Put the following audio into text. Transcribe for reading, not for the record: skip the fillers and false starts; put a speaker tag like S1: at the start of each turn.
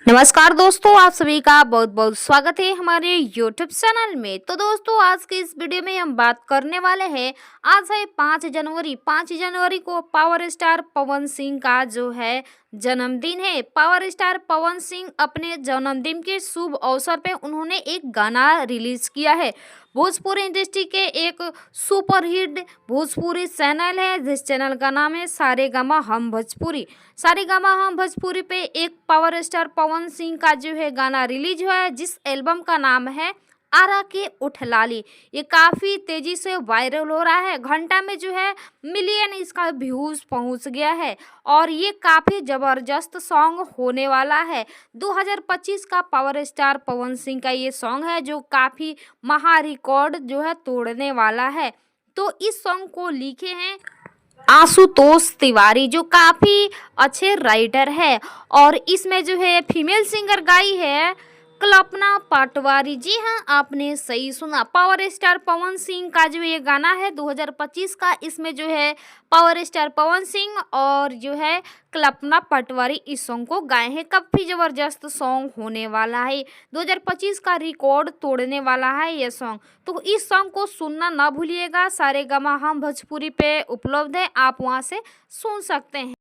S1: नमस्कार दोस्तों, आप सभी का बहुत बहुत स्वागत है हमारे YouTube चैनल में। तो दोस्तों, आज के इस वीडियो में हम बात करने वाले हैं। आज है 5 जनवरी। 5 जनवरी को पावर स्टार पवन सिंह का जो है जन्मदिन है। पावर स्टार पवन सिंह अपने जन्मदिन के शुभ अवसर पे उन्होंने एक गाना रिलीज किया है। भोजपुरी इंडस्ट्री के एक सुपरहिट भोजपुरी चैनल है, जिस चैनल का नाम है सारेगामा हम भोजपुरी। सारेगामा हम भोजपुरी पे एक पावर स्टार पवन सिंह का जो है गाना रिलीज हुआ है, जिस एल्बम का नाम है आरा के उठलाली। ये काफ़ी तेज़ी से वायरल हो रहा है। घंटा में जो है मिलियन इसका व्यूज़ पहुंच गया है और ये काफ़ी ज़बरदस्त सॉन्ग होने वाला है। 2025 का पावर स्टार पवन सिंह का ये सॉन्ग है जो काफ़ी महा रिकॉर्ड जो है तोड़ने वाला है। तो इस सॉन्ग को लिखे हैं आशुतोष तिवारी, जो काफ़ी अच्छे राइटर है, और इसमें जो है फीमेल सिंगर गाई है कल्पना पटवारी। जी हाँ, आपने सही सुना। पावर स्टार पवन सिंह का जो ये गाना है 2025 का, इसमें जो है पावर स्टार पवन सिंह और जो है कल्पना पटवारी इस सॉन्ग को गाए हैं। काफ़ी ज़बरदस्त सॉन्ग होने वाला है। 2025 का रिकॉर्ड तोड़ने वाला है ये सॉन्ग। तो इस सॉन्ग को सुनना ना भूलिएगा। सारेगामा हम भोजपुरी पे उपलब्ध है, आप वहाँ से सुन सकते हैं।